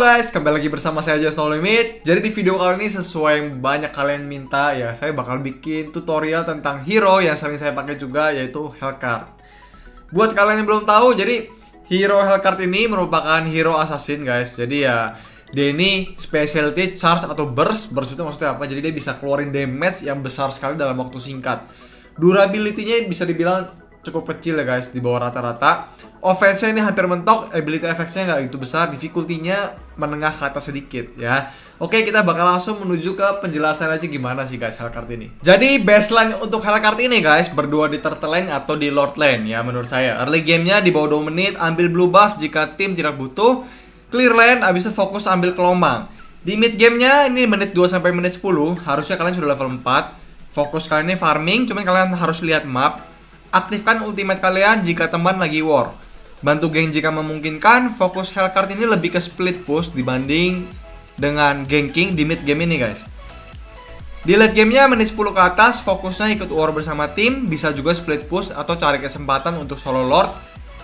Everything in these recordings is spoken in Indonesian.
guys, kembali lagi bersama saya Just No Limit. Jadi di video kali ini sesuai yang banyak kalian minta ya, saya bakal bikin tutorial tentang hero yang sering saya pakai juga, yaitu Hellcard. Buat kalian yang belum tahu, jadi hero Hellcard ini merupakan hero assassin guys. Jadi ya dia ini specialty charge atau burst. Burst itu maksudnya apa? Jadi dia bisa keluarin damage yang besar sekali dalam waktu singkat. Durability-nya bisa dibilang cukup kecil ya guys, di bawah rata-rata. Offense-nya ini hampir mentok, ability effects-nya nggak gitu besar, difficulty-nya menengah ke atas sedikit ya. Oke, kita bakal langsung menuju ke penjelasan aja gimana sih guys Hellcard ini. Jadi baseline untuk Hellcard ini guys, berdua di turtle lane atau di lord lane ya menurut saya. Early game-nya di bawah 2 menit, ambil blue buff jika tim tidak butuh. Clear lane, abis itu fokus ambil kelomang. Di mid game-nya ini menit 2 sampai menit 10, harusnya kalian sudah level 4. Fokus kalian ini farming, cuman kalian harus lihat map. Aktifkan ultimate kalian jika teman lagi war. Bantu geng jika memungkinkan. Fokus Hellcard ini lebih ke split push dibanding dengan ganking di mid game ini guys. Di late gamenya menit 10 ke atas, fokusnya ikut war bersama tim. Bisa juga split push atau cari kesempatan untuk solo lord.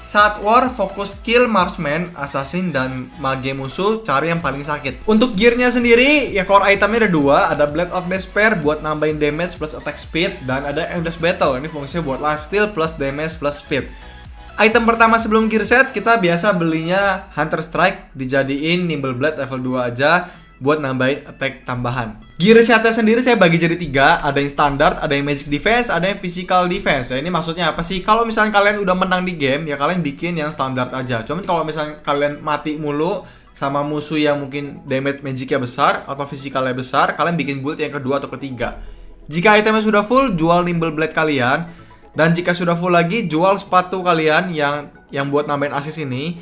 Saat war, fokus kill marksman, assassin, dan mage musuh, cari yang paling sakit. Untuk gearnya sendiri, ya core itemnya ada 2. Ada Blade of Despair buat nambahin damage plus attack speed. Dan ada Endless Battle, ini fungsinya buat lifesteal plus damage plus speed. Item pertama sebelum gear set, kita biasa belinya Hunter Strike, dijadiin Nimble Blade level 2 aja buat nambahin attack tambahan. Gear setnya sendiri saya bagi jadi 3, ada yang standar, ada yang magic defense, ada yang physical defense. Ya ini maksudnya apa sih? Kalau misalnya kalian udah menang di game, ya kalian bikin yang standar aja. Cuman kalau misalnya kalian mati mulu sama musuh yang mungkin damage magicnya besar atau physicalnya besar, kalian bikin build yang kedua atau ketiga. Jika itemnya sudah full, jual Nimble Blade kalian. Dan jika sudah full lagi, jual sepatu kalian yang buat nambahin assist ini,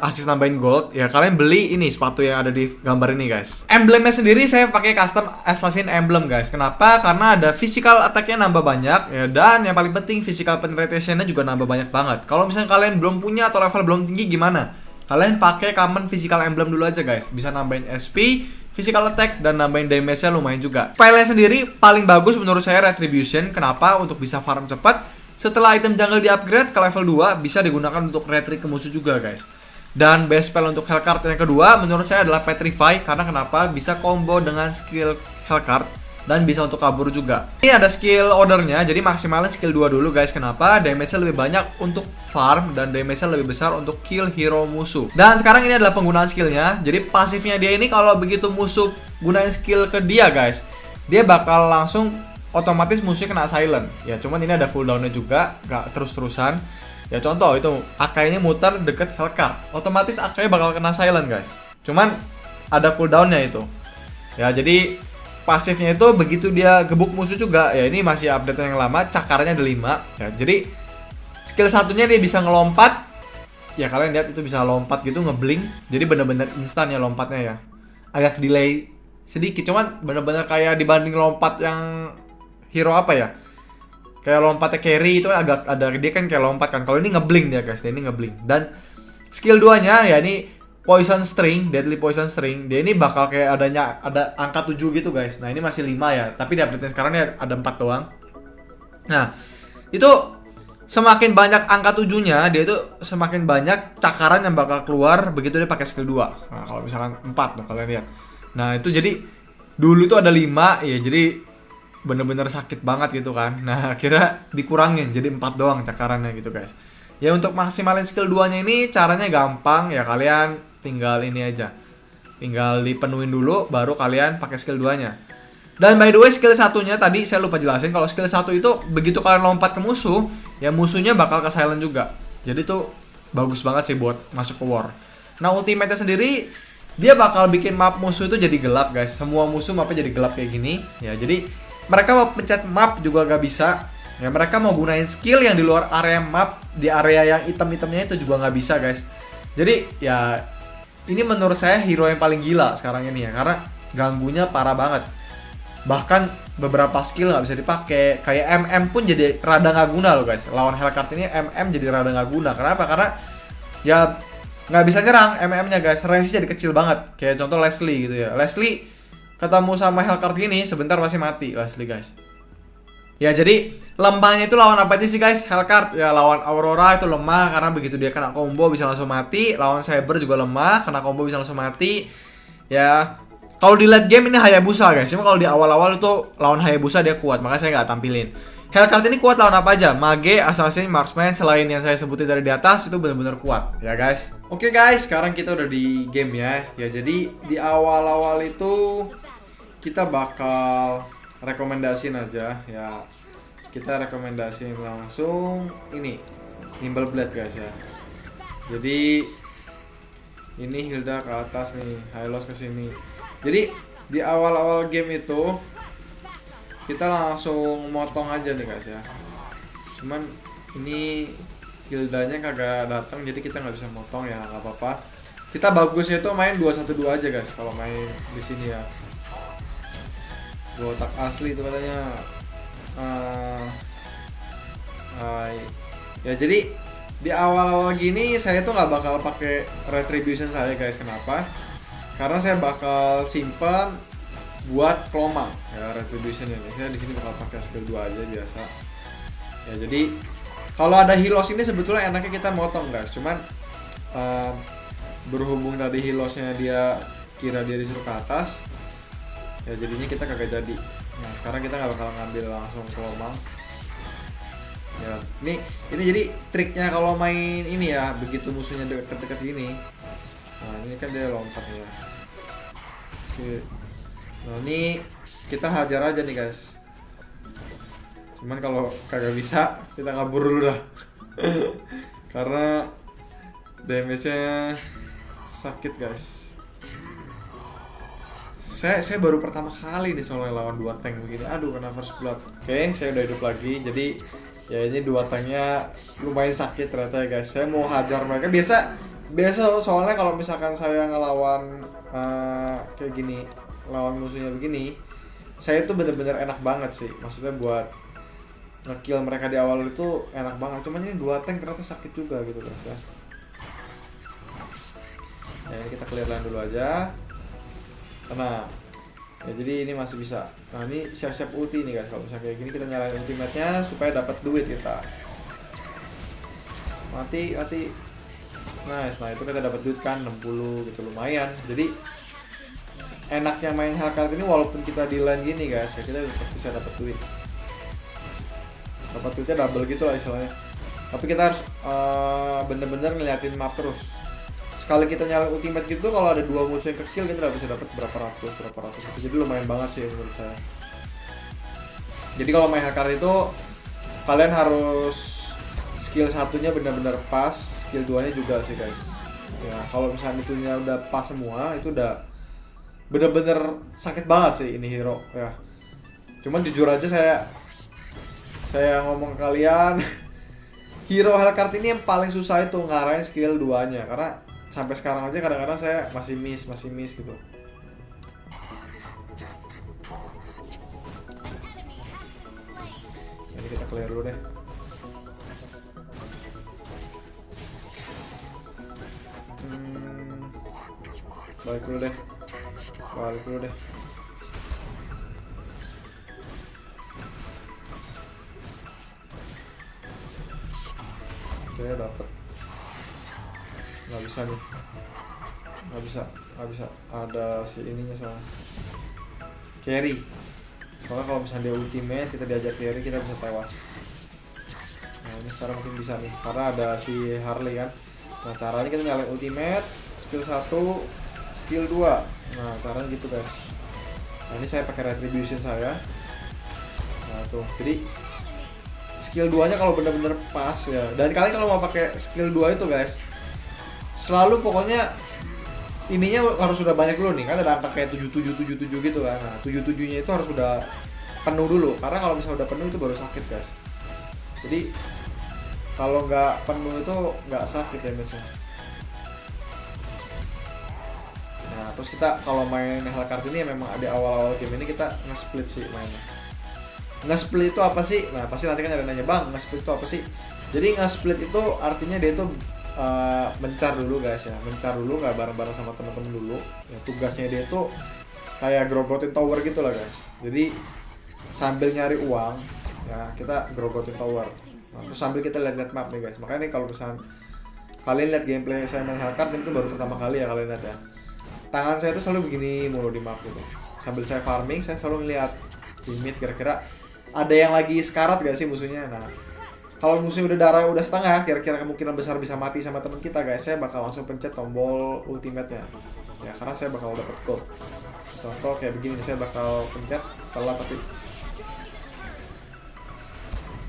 assist nambahin gold. Ya kalian beli ini sepatu yang ada di gambar ini guys. Emblemnya sendiri saya pakai custom assassin emblem guys. Kenapa? Karena ada physical attack-nya nambah banyak ya, dan yang paling penting physical penetration-nya juga nambah banyak banget. Kalau misalnya kalian belum punya atau level belum tinggi gimana? Kalian pakai common physical emblem dulu aja guys. Bisa nambahin SP, physical attack, dan nambahin damage-nya lumayan juga. Spell-nya sendiri paling bagus menurut saya Retribution. Kenapa? Untuk bisa farm cepat. Setelah item jungle di-upgrade ke level 2, bisa digunakan untuk retreat ke musuh juga guys. Dan best spell untuk Hellcard yang kedua menurut saya adalah Petrify. Karena kenapa? Bisa combo dengan skill Hellcard dan bisa untuk kabur juga. Ini ada skill ordernya, jadi maksimalin skill 2 dulu guys. Kenapa? Damage-nya lebih banyak untuk farm dan damage-nya lebih besar untuk kill hero musuh. Dan sekarang ini adalah penggunaan skillnya. Jadi pasifnya dia ini kalau begitu musuh gunain skill ke dia guys, dia bakal langsung otomatis musuhnya kena silent. Ya cuman ini ada cooldown-nya juga, gak terus-terusan. Ya contoh itu AK-nya muter deket Hellcard, otomatis AK-nya bakal kena silent guys. Cuman ada cooldown-nya itu. Ya jadi pasifnya itu begitu dia gebuk musuh juga. Ya ini masih update yang lama, cakarnya ada 5 ya. Jadi skill satunya dia bisa ngelompat. Ya kalian lihat itu bisa lompat gitu, ngeblink. Jadi bener-bener instan ya lompatnya ya. Agak delay sedikit, cuman bener-bener kayak dibanding lompat yang hero apa ya, kayak lompatnya carry itu agak ada, dia kan kayak lompat kan. Kalau ini ngeblink dia guys, dia ini ngeblink. Dan skill 2 nya ya ini Poison String, Deadly Poison String. Dia ini bakal kayak ada angka 7 gitu guys. Nah ini masih 5 ya, tapi di update sekarang ini ada 4 doang. Nah itu semakin banyak angka 7-nya, dia itu semakin banyak cakaran yang bakal keluar begitu dia pakai skill 2. Nah kalau misalkan 4 tuh kalian lihat. Nah itu jadi dulu itu ada 5 ya, jadi bener-bener sakit banget gitu kan. Nah akhirnya dikurangin jadi 4 doang cakarannya gitu guys. Ya untuk maksimalin skill 2-nya ini caranya gampang ya, kalian tinggal ini aja. Tinggal dipenuhin dulu baru kalian pakai skill 2-nya. Dan by the way skill 1-nya tadi saya lupa jelasin, kalau skill 1 itu begitu kalian lompat ke musuh, ya musuhnya bakal ke silent juga. Jadi tuh bagus banget sih buat masuk ke war. Nah ultimate-nya sendiri dia bakal bikin map musuh itu jadi gelap guys. Semua musuh mapnya jadi gelap kayak gini. Ya jadi mereka mau pencet map juga gak bisa. Ya mereka mau gunain skill yang di luar area map, di area yang item-itemnya itu juga nggak bisa guys. Jadi ya ini menurut saya hero yang paling gila sekarang ini ya, karena ganggunya parah banget. Bahkan beberapa skill nggak bisa dipakai. Kayak MM pun jadi rada nggak guna loh guys. Lawan Hellcard ini MM jadi rada nggak guna. Kenapa? Karena ya nggak bisa nyerang MM-nya guys. Range-nya jadi kecil banget. Kayak contoh Leslie gitu ya. Leslie ketemu sama Hellcard gini sebentar pasti mati Leslie guys. Ya jadi lemahnya itu lawan apa aja sih guys? Hellcard ya lawan Aurora itu lemah karena begitu dia kena combo bisa langsung mati. Lawan Saber juga lemah, kena combo bisa langsung mati. Ya kalau di late game ini Hayabusa guys. Cuma kalau di awal-awal itu lawan Hayabusa dia kuat, makanya saya nggak tampilin. Hellcard ini kuat lawan apa aja? Mage, Assassin, Marksman, selain yang saya sebutin dari di atas itu benar-benar kuat ya guys. Oke guys, sekarang kita udah di game ya. Ya jadi di awal-awal itu kita bakal rekomendasiin aja ya. Kita rekomendasiin langsung ini Nimble Blade guys ya. Jadi ini Hilda ke atas nih, Hylos ke sini. Jadi di awal-awal game itu kita langsung motong aja nih guys ya. Cuman ini Hildanya kagak datang jadi kita nggak bisa motong ya, nggak apa-apa. Kita bagusnya itu main 2-1-2 aja guys kalau main di sini ya. Dua otak asli itu katanya. Ya jadi di awal-awal gini saya tuh nggak bakal pakai retribution saya guys. Kenapa? Karena saya bakal simpan buat kelomang ya retribution ini. Saya di sini bakal pakai skill 2 aja biasa. Ya jadi kalau ada Hylos ini sebetulnya enaknya kita motong guys. Cuman berhubung tadi Hylosnya dia kira dia disuruh ke atas, ya jadinya kita kagak jadi. Nah sekarang kita nggak bakal ngambil langsung kelomang. Ya ini jadi triknya kalau main ini ya, begitu musuhnya deket-deket gini. Nah ini kan dia lompat ya. Oke. Nah ini kita hajar aja nih guys. Cuman kalau kagak bisa kita kabur dulu dah. Karena damage-nya sakit guys. Saya baru pertama kali nih soalnya lawan 2 tank begini. Aduh kena first blood. Oke, saya udah hidup lagi. Jadi ya ini 2 tanknya lumayan sakit ternyata ya guys. Saya mau hajar mereka. Biasa soalnya kalau misalkan saya ngelawan kayak gini, lawan musuhnya begini, saya tuh bener-bener enak banget sih. Maksudnya buat nge-kill mereka di awal itu enak banget. Cuman ini 2 tank ternyata sakit juga gitu guys ya. Nah ini kita clear line dulu aja. Nah ya jadi ini masih bisa. Nah ini siap-siap ulti nih guys. Kalau misalnya kayak gini kita nyalain ultimate-nya supaya dapat duit kita. Mati. Nice. Nah itu kita dapat duit kan 60 gitu, lumayan. Jadi enaknya main Hellcard ini walaupun kita di lane gini guys ya, kita tetap bisa dapat duit. Dapat duitnya double gitu lah istilahnya. Tapi kita harus bener-bener ngeliatin map terus. Sekali kita nyalain ultimate gitu, kalau ada 2 musuh yang ke-kill kita udah bisa dapat berapa ratus gitu. Jadi lumayan banget sih menurut saya. Jadi kalau main Hellcard itu kalian harus skill 1-nya benar-benar pas, skill 2-nya juga sih guys. Ya kalau misalnya itunya udah pas semua, itu udah bener-bener sakit banget sih ini hero ya. Cuman jujur aja saya ngomong ke kalian, hero Hellcard ini yang paling susah itu ngarahin skill 2-nya, karena sampai sekarang aja kadang-kadang saya masih miss gitu. Ini kita clear dulu deh. Balik dulu deh. Oke, dapet. Nggak bisa nih. Nggak bisa. Ada si ininya soalnya. Carry. Soalnya kalau misalnya dia ultimate, kita diajak carry, kita bisa tewas. Nah ini sekarang mungkin bisa nih, karena ada si Harley kan. Nah caranya kita nyalain ultimate, skill 1, skill 2. Nah caranya gitu guys. Nah ini saya pakai retribution saya. Nah tuh, jadi skill 2 nya kalau bener-bener pas ya. Dan kalian kalau mau pakai skill 2 itu guys, selalu pokoknya ininya harus sudah banyak dulu nih, kan ada angka kayak 7777 gitu kan. Nah 77 nya itu harus sudah penuh dulu, karena kalau misalnya udah penuh itu baru sakit guys. Jadi kalau nggak penuh itu nggak sakit ya misalnya. Nah terus kita kalau main Hellcard ini memang ada awal-awal game ini kita nge-split sih mainnya. Nge-split itu apa sih? Nah pasti nanti kan ada nanya, bang nge-split itu apa sih? Jadi nge-split itu artinya dia itu mencar dulu guys ya, mencar dulu, nggak bareng-bareng sama teman-teman dulu ya. Tugasnya dia itu kayak grogotin tower gitu lah guys. Jadi sambil nyari uang ya kita grogotin tower. Nah, terus sambil kita lihat-lihat map nih guys. Makanya nih kalau misalnya kalian lihat gameplay saya main Hellcard ini baru pertama kali ya kalian lihat ya. Tangan saya tuh selalu begini mulu di map gitu. Sambil saya farming saya selalu ngeliat di mid kira-kira ada yang lagi sekarat gak sih musuhnya. Nah kalau musuhnya udah darah udah setengah, kira-kira kemungkinan besar bisa mati sama teman kita guys, saya bakal langsung pencet tombol ultimate-nya. Ya karena saya bakal dapat gold. Contoh kayak begini, saya bakal pencet setelah tapi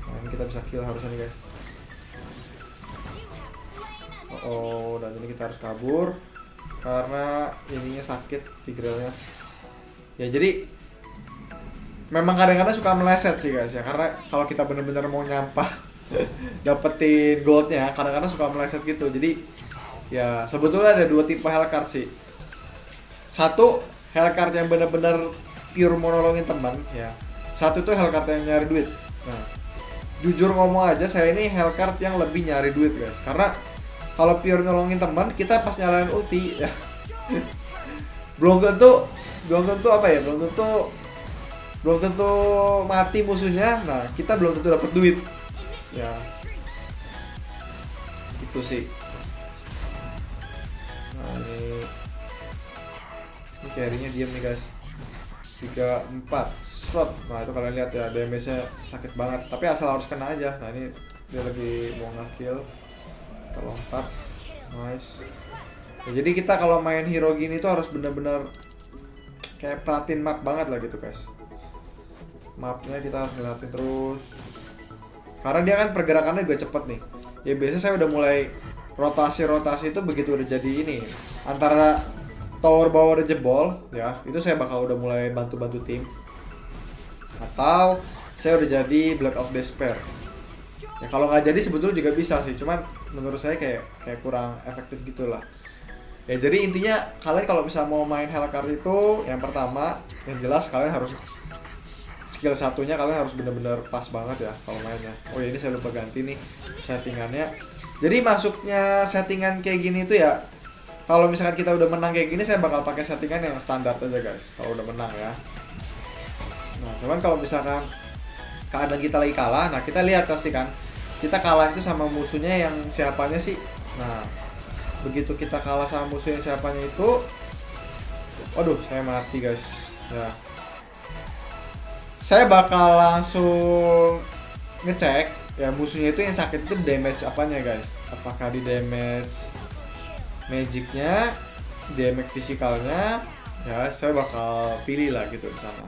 nah, ini kita bisa kill harusnya nih guys. Oh, dan ini kita harus kabur karena ininya sakit Tigrealnya. Ya jadi memang kadang-kadang suka meleset sih guys ya, karena kalau kita bener-bener mau nyampah dapetin goldnya kadang-kadang suka meleset gitu. Jadi ya sebetulnya ada dua tipe Hellcard sih. Satu Hellcard yang bener-bener pure mau nolongin teman ya. Satu tuh Hellcard yang nyari duit. Nah jujur ngomong aja saya ini Hellcard yang lebih nyari duit guys, karena kalau pure nolongin teman kita pas nyalain ulti ya belum tentu apa ya, belum tentu mati musuhnya. Nah kita belum tentu dapat duit ya, gitu sih. Nah ini carry-nya diam nih guys, 3-4 shot. Nah itu kalian lihat ya, damage-nya sakit banget, tapi asal harus kena aja. Nah ini dia lagi mau nge-kill, kita lompat, nice ya. Jadi kita kalau main hero gini tuh harus bener-bener kayak perhatiin map banget lah gitu guys. Mapnya kita harus ngeliatin terus, karena dia kan pergerakannya juga cepet nih. Ya biasanya saya udah mulai rotasi itu begitu udah jadi ini antara tower bawah udah jebol ya, itu saya bakal udah mulai bantu-bantu tim, atau saya udah jadi Blood of Despair. Ya kalau nggak jadi sebetulnya juga bisa sih, cuman menurut saya kayak kurang efektif gitulah. Ya jadi intinya kalian kalau bisa mau main Hellcard itu yang pertama yang jelas kalian harus skill satunya kalian harus bener-bener pas banget ya kalau mainnya. Oh ya ini saya lupa ganti nih settingannya. Jadi masuknya settingan kayak gini tuh ya, kalau misalkan kita udah menang kayak gini saya bakal pakai settingan yang standar aja guys kalau udah menang ya. Nah cuman kalau misalkan keadaan kita lagi kalah, nah kita lihat pasti kan kita kalah itu sama musuhnya yang siapanya sih. Nah begitu kita kalah sama musuh yang siapanya itu, waduh saya mati guys ya. Saya bakal langsung ngecek ya musuhnya itu yang sakit itu damage apanya guys, apakah di damage magicnya, damage fisikalnya ya. Saya bakal pilih lah gitu di sana.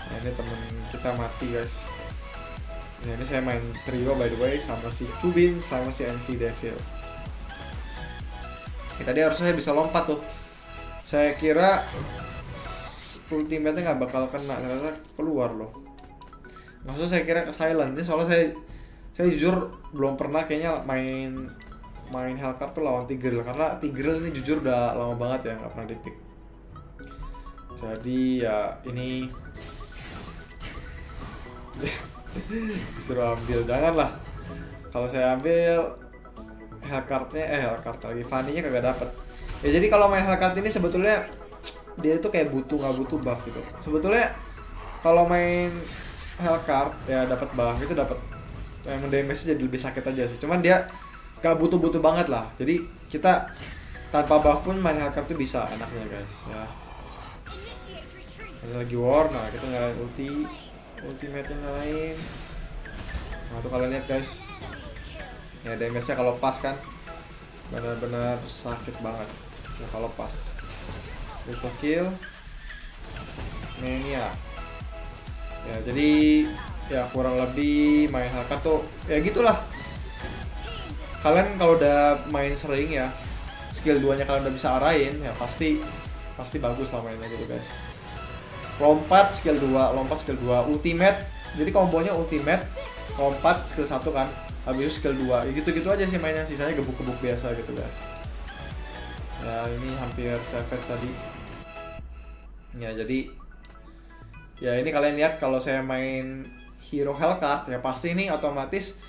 Nah, ini temen kita mati guys. Nah, ini saya main trio by the way sama si Chubin sama si Envy Devil. Tadi harusnya saya bisa lompat tuh. Saya kira ultimate-nya nggak bakal kena, ternyata keluar loh. Maksudnya saya kira ke silent. Ini soalnya saya jujur belum pernah kayaknya main Hellcard tuh lawan Tigreal, karena Tigreal ini jujur udah lama banget ya nggak pernah di-pick. Jadi ya ini disuruh ambil, janganlah. Kalau saya ambil Hellcard lagi Fanny-nya kagak dapet. Ya jadi kalau main Hellcard ini sebetulnya dia itu kayak nggak butuh buff gitu. Sebetulnya kalau main Hellcard ya dapat buff itu dapat yang damage-nya jadi lebih sakit aja sih. Cuman dia nggak butuh banget lah. Jadi kita tanpa buff pun main Hellcard tuh bisa enaknya guys ya. Ini lagi war, nah kita nyalain ultimate-nya nyalain. Nah tuh kalian lihat guys. Ya damage-nya kalau pas kan benar-benar sakit banget. Ya kalau pas. Triple kill. Mania. Ya jadi ya kurang lebih main Hellcard tuh ya gitulah. Kalian kalau udah main sering ya, skill 2-nya kalian udah bisa arahin ya pasti bagus lah mainnya gitu guys. Lompat skill 2, ultimate. Jadi kombonya ultimate, lompat skill 1 kan. Habis itu skill 2. Ya gitu-gitu aja sih mainnya, sisanya gebuk-gebuk biasa gitu guys. Ya ini hampir savage tadi. Ya jadi ya ini kalian lihat kalau saya main hero Hellcard ya pasti ini otomatis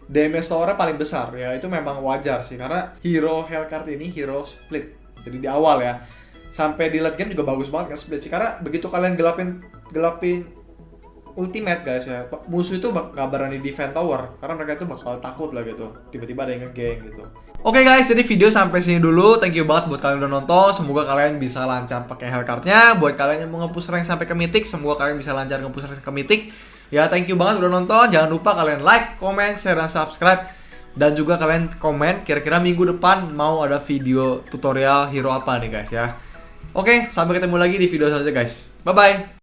damage tower-nya paling besar ya. Itu memang wajar sih karena hero Hellcard ini hero split. Jadi di awal ya sampai di late game juga bagus banget kan split sih, karena begitu kalian gelapin ultimate guys ya. Musuh itu gak berani defend tower karena mereka itu bakal takut lah gitu. Tiba-tiba ada yang nge-gank gitu. Oke guys, jadi video sampai sini dulu. Thank you banget buat kalian udah nonton. Semoga kalian bisa lancar pakai Hellcard-nya. Buat kalian yang mau nge-push rank sampai ke Mythic, semoga kalian bisa lancar nge-push rank ke Mythic. Ya, thank you banget udah nonton. Jangan lupa kalian like, comment, share, dan subscribe. Dan juga kalian komen kira-kira minggu depan mau ada video tutorial hero apa nih guys ya. Oke, sampai ketemu lagi di video selanjutnya guys. Bye-bye.